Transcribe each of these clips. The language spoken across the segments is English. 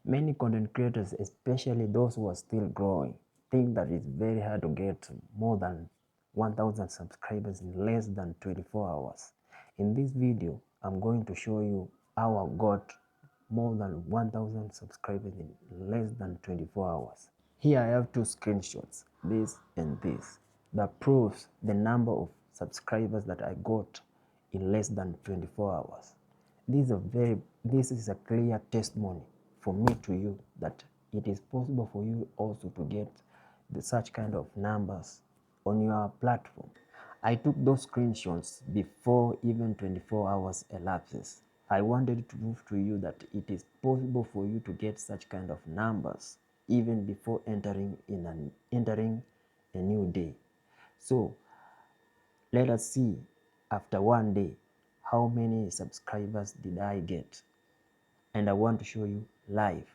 Many content creators, especially those who are still growing, think that it's very hard to get more than 1000 subscribers in less than 24 hours. In this video, I'm going to show you how I got more than 1000 subscribers in less than 24 hours. Here I have two screenshots, this and this, that proves the number of subscribers that I got in less than 24 hours. This is a clear testimony for me to you that it is possible for you also to get such kind of numbers on your platform. I took those screenshots before even 24 hours elapses. I wanted to prove to you that it is possible for you to get such kind of numbers even before entering a new day. So let us see after one day how many subscribers did I get. And I want to show you live.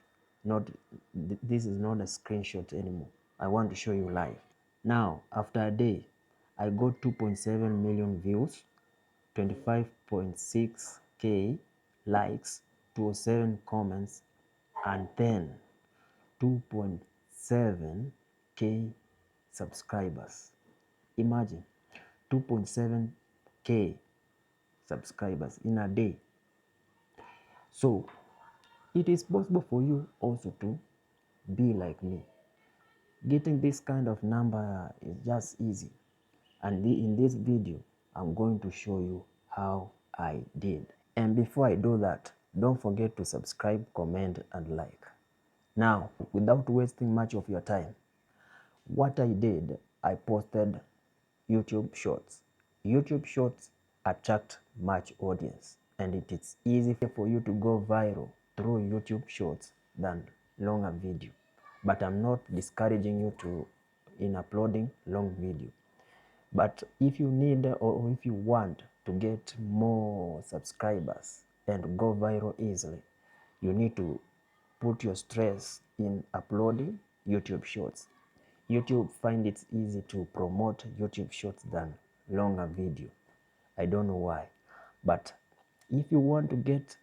This is not a screenshot anymore. I want to show you live. Now, after a day, I got 2.7 million views, 25.6k likes, 207 comments, and then 2.7k subscribers. Imagine 2.7k subscribers in a day. So it is possible for you also to be like me. Getting this kind of number is just easy. And in this video, I'm going to show you how I did. And before I do that, don't forget to subscribe, comment, and like. Now, without wasting much of your time, what I did, I posted YouTube Shorts. YouTube Shorts attract much audience, and it is easy for you to go viral through YouTube Shorts than longer video. But I'm not discouraging you in uploading long video. But if you need or if you want to get more subscribers and go viral easily, you need to put your stress in uploading YouTube Shorts. YouTube finds it easy to promote YouTube Shorts than longer video. I don't know why. But if you want to get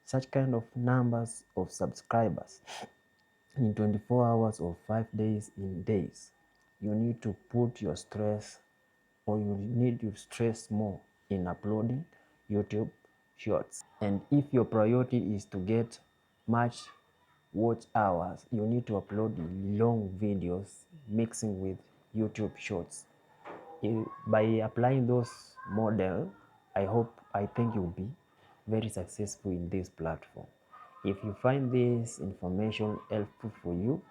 such kind of numbers of subscribers in 24 hours or 5 days in days, you need to put your stress, or you need to stress more in uploading YouTube Shorts. And if your priority is to get much watch hours, you need to upload long videos mixing with YouTube Shorts. By applying those model, I think you'll be very successful in this platform. If you find this information helpful for you,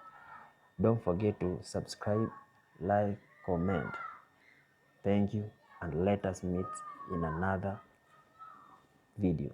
don't forget to subscribe, like, comment. Thank you, and let us meet in another video.